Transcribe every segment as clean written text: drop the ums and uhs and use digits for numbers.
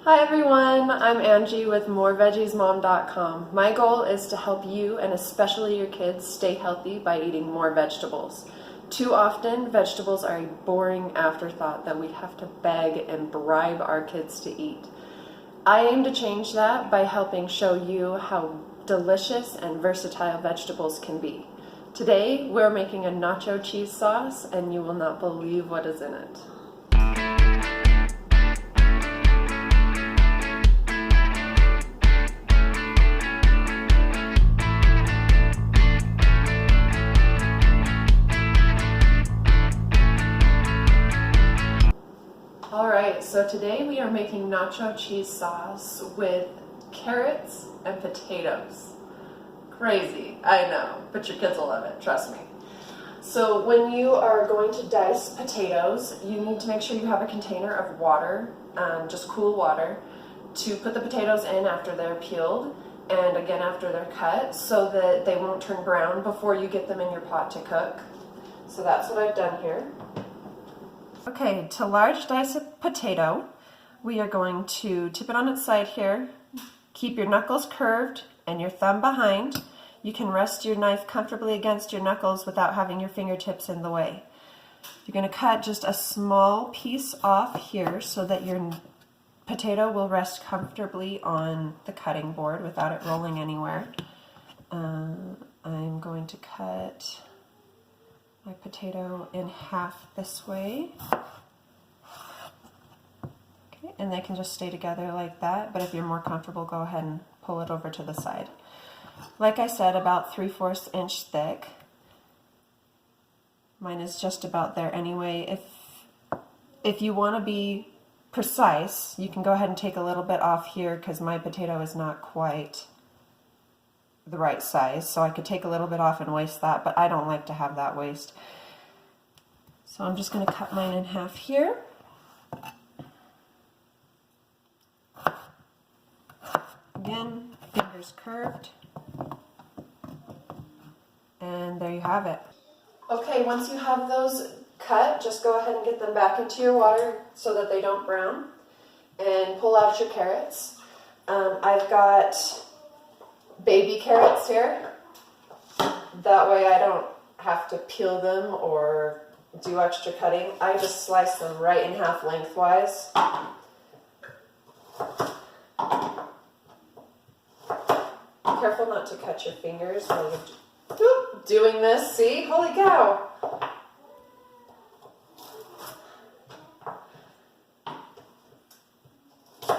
Hi everyone, I'm Angie with MoreVeggiesMom.com. My goal is to help you and especially your kids stay healthy by eating more vegetables. Too often, vegetables are a boring afterthought that we have to beg and bribe our kids to eat. I aim to change that by helping show you how delicious and versatile vegetables can be. Today, we're making a nacho cheese sauce and you will not believe what is in it. Alright, so today we are making nacho cheese sauce with carrots and potatoes. Crazy, I know, but your kids will love it, trust me. So when you are going to dice potatoes, you need to make sure you have a container of water, just cool water, to put the potatoes in after they're peeled and again after they're cut so that they won't turn brown before you get them in your pot to cook. So that's what I've done here. Okay, to large dice a potato, we are going to tip it on its side here. Keep your knuckles curved and your thumb behind. You can rest your knife comfortably against your knuckles without having your fingertips in the way. You're going to cut just a small piece off here so that your potato will rest comfortably on the cutting board without it rolling anywhere. I'm going to cut my potato in half this way. Okay, and they can just stay together like that, but if you're more comfortable, go ahead and pull it over to the side. Like I said, about 3/4 inch thick. Mine is just about there anyway. If you want to be precise, you can go ahead and take a little bit off here because my potato is not quite the right size, so I could take a little bit off and waste that, but I don't like to have that waste. So I'm just going to cut mine in half here. Again, fingers curved. And there you have it. Okay, once you have those cut, just go ahead and get them back into your water so that they don't brown. And pull out your carrots. I've got baby carrots here. That way I don't have to peel them or do extra cutting. I just slice them right in half lengthwise. Be careful not to cut your fingers while you're doing this. See? Holy cow!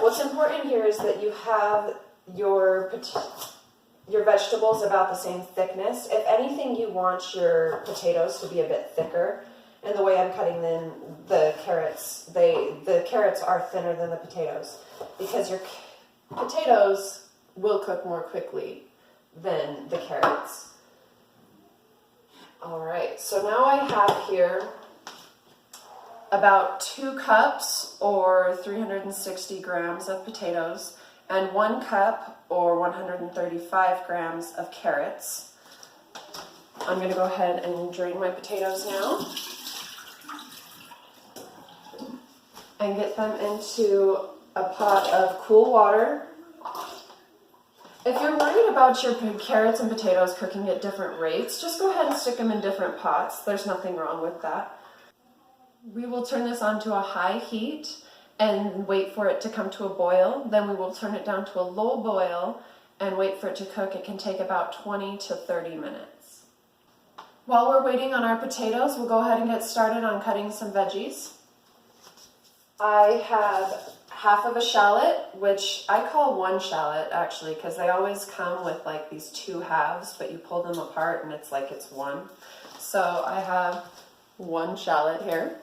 What's important here is that you have your vegetables about the same thickness. If anything, you want your potatoes to be a bit thicker. And the way I'm cutting them, the carrots are thinner than the potatoes because your potatoes will cook more quickly than the carrots. Alright, so now I have here about 2 cups or 360 grams of potatoes and 1 cup or 135 grams of carrots. I'm going to go ahead and drain my potatoes now and get them into a pot of cool water. If you're worried about your carrots and potatoes cooking at different rates, just go ahead and stick them in different pots. There's nothing wrong with that. We will turn this on to a high heat and wait for it to come to a boil. Then we will turn it down to a low boil and wait for it to cook. It can take about 20 to 30 minutes. While we're waiting on our potatoes, we'll go ahead and get started on cutting some veggies. I have half of a shallot, which I call 1 shallot actually, because they always come with like these 2 halves, but you pull them apart and it's like it's 1. So I have 1 shallot here.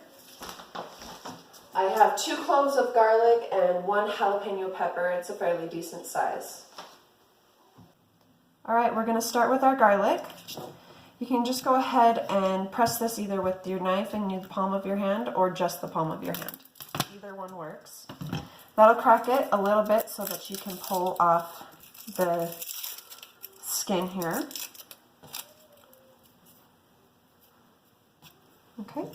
I have 2 cloves of garlic and 1 jalapeno pepper. It's a fairly decent size. Alright, we're going to start with our garlic. You can just go ahead and press this either with your knife in the palm of your hand or just the palm of your hand. Either one works. That'll crack it a little bit so that you can pull off the skin here. Okay,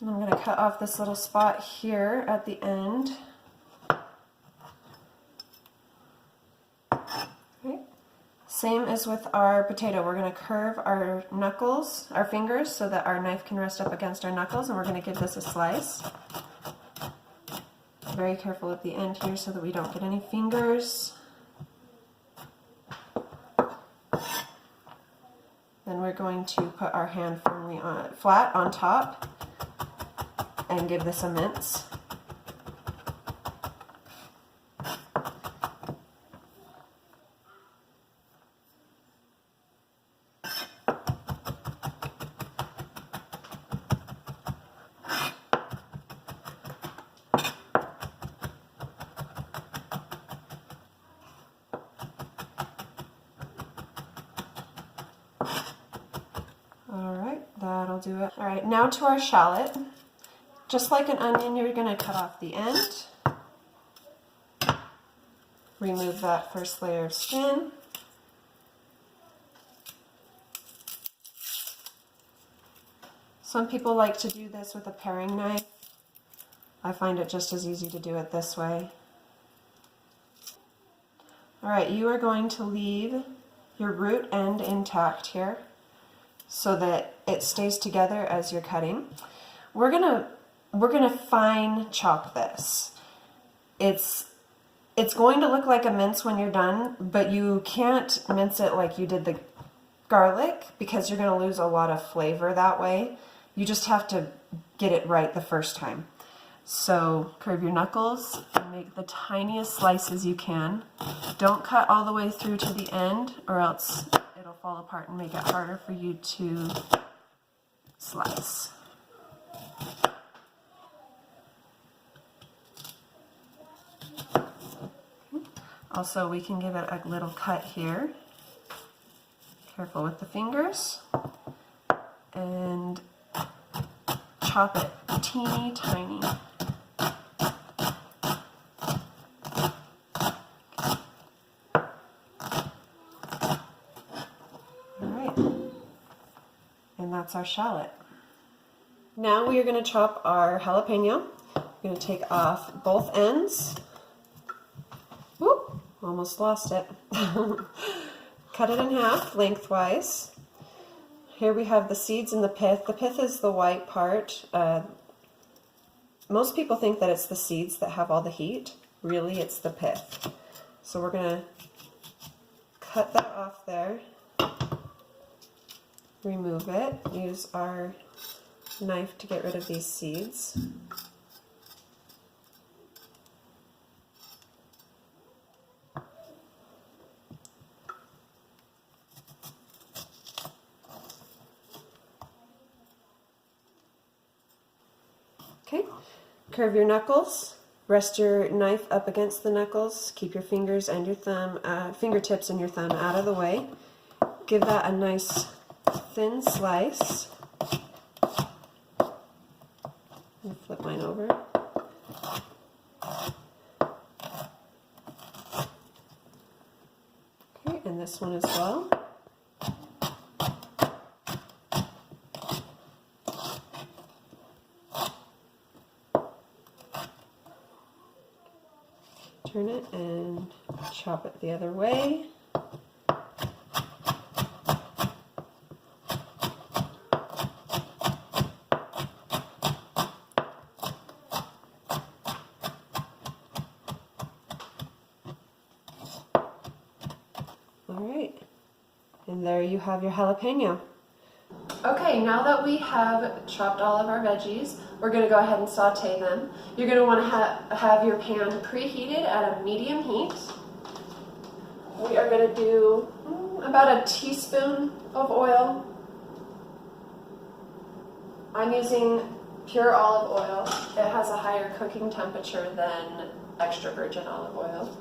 and I'm going to cut off this little spot here at the end. Same as with our potato. We're going to curve our knuckles, our fingers, so that our knife can rest up against our knuckles, and we're going to give this a slice. Very careful at the end here so that we don't get any fingers. Then we're going to put our hand firmly flat on top and give this a mince. Alright, that'll do it. Alright, now to our shallot. Just like an onion, you're going to cut off the end. Remove that first layer of skin. Some people like to do this with a paring knife. I find it just as easy to do it this way. Alright, you are going to leave your root end intact here, so that it stays together as you're cutting. We're gonna fine chop this. It's going to look like a mince when you're done, but you can't mince it like you did the garlic because you're gonna lose a lot of flavor that way. You just have to get it right the first time. So curve your knuckles and make the tiniest slices you can. Don't cut all the way through to the end, or else it'll fall apart and make it harder for you to slice. Also, we can give it a little cut here. Careful with the fingers. And chop it teeny tiny. And that's our shallot. Now we are going to chop our jalapeno. We're going to take off both ends. Whoop, almost lost it. Cut it in half lengthwise. Here we have the seeds and the pith. The pith is the white part. Most people think that it's the seeds that have all the heat. Really, it's the pith. So we're going to cut that off there. Remove it. Use our knife to get rid of these seeds. Okay, curve your knuckles. Rest your knife up against the knuckles. Keep your fingers and your thumb, fingertips and your thumb out of the way. Give that a nice thin slice. I'll flip mine over. Okay, and this one as well. Turn it and chop it the other way. Alright, and there you have your jalapeno. Okay, now that we have chopped all of our veggies, we're going to go ahead and saute them. You're going to want to have your pan preheated at a medium heat. We are going to do about a teaspoon of oil. I'm using pure olive oil. It has a higher cooking temperature than extra virgin olive oil.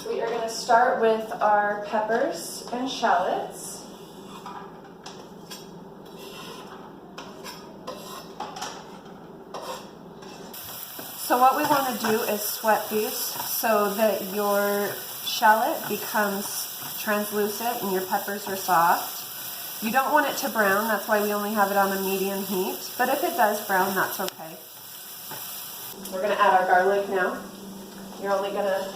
We are going to start with our peppers and shallots. So what we want to do is sweat these so that your shallot becomes translucent and your peppers are soft. You don't want it to brown, that's why we only have it on a medium heat, but if it does brown, that's okay. We're going to add our garlic now. You're only going to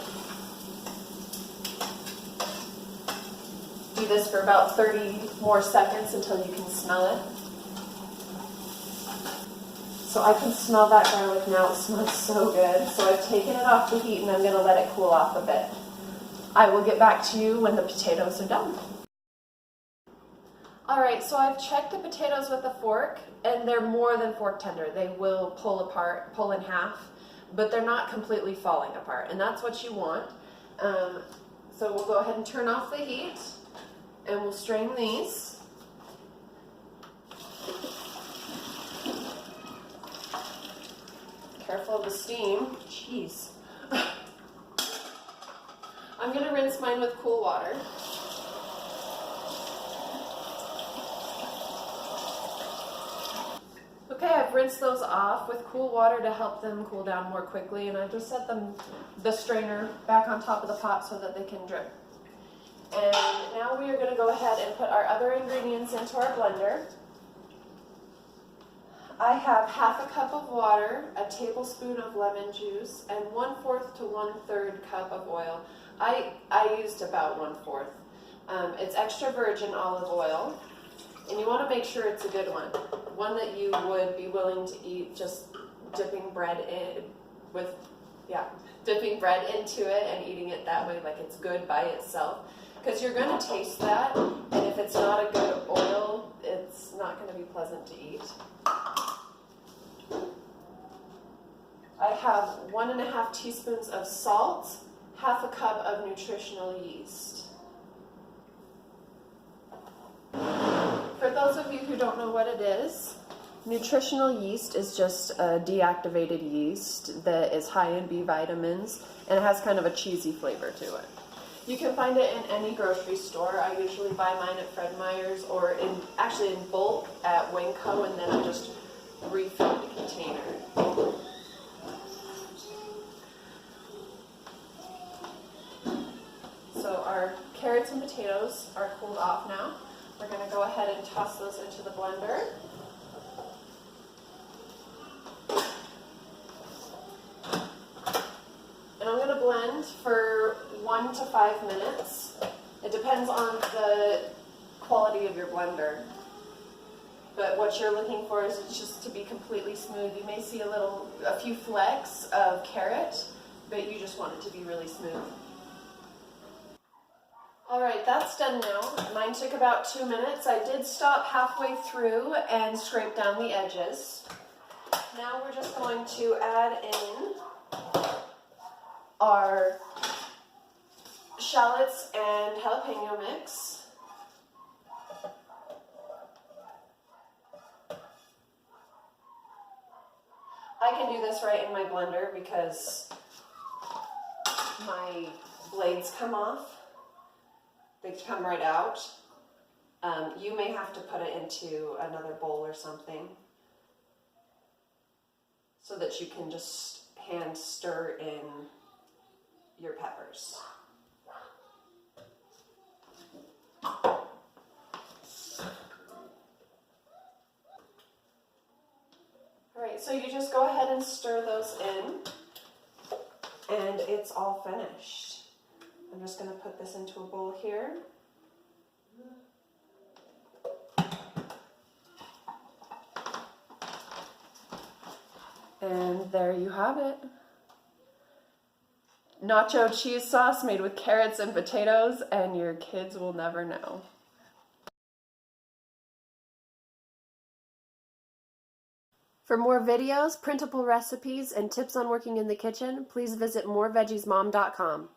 do this for about 30 more seconds until you can smell it. So I can smell that garlic now. It smells so good. So I've taken it off the heat and I'm going to let it cool off a bit. I will get back to you when the potatoes are done. Alright, so I've checked the potatoes with a fork, and they're more than fork tender. They will pull apart, pull in half, but they're not completely falling apart, and that's what you want. So we'll go ahead and turn off the heat, and we'll strain these. Careful of the steam. Jeez. I'm going to rinse mine with cool water. Okay, I've rinsed those off with cool water to help them cool down more quickly, and I just set the strainer back on top of the pot so that they can drip. And now we are going to go ahead and put our other ingredients into our blender. I have half a cup of water, a tablespoon of lemon juice, and 1/4 to 1/3 cup of oil. I used about 1/4. It's extra virgin olive oil. And you want to make sure it's a good one that you would be willing to eat just dipping bread into it and eating it that way, like it's good by itself. Because you're going to taste that, and if it's not a good oil, it's not going to be pleasant to eat. I have 1½ teaspoons of salt, half a cup of nutritional yeast. For those of you who don't know what it is, nutritional yeast is just a deactivated yeast that is high in B vitamins, and it has kind of a cheesy flavor to it. You can find it in any grocery store. I usually buy mine at Fred Meyer's or actually in bulk at Winco, and then I just refill the container. So our carrots and potatoes are cooled off now. We're going to go ahead and toss those into the blender. And I'm going to blend for 1 to 5 minutes. It depends on the quality of your blender. But what you're looking for is just to be completely smooth. You may see a few flecks of carrot, but you just want it to be really smooth. Alright, that's done now. Mine took about 2 minutes. I did stop halfway through and scrape down the edges. Now we're just going to add in our shallots and jalapeno mix. I can do this right in my blender because my blades come off. They come right out. You may have to put it into another bowl or something so that you can just hand stir in your peppers. Alright, so you just go ahead and stir those in, and it's all finished. I'm just going to put this into a bowl here. And there you have it. Nacho cheese sauce made with carrots and potatoes, and your kids will never know. For more videos, printable recipes, and tips on working in the kitchen, please visit moreveggiesmom.com.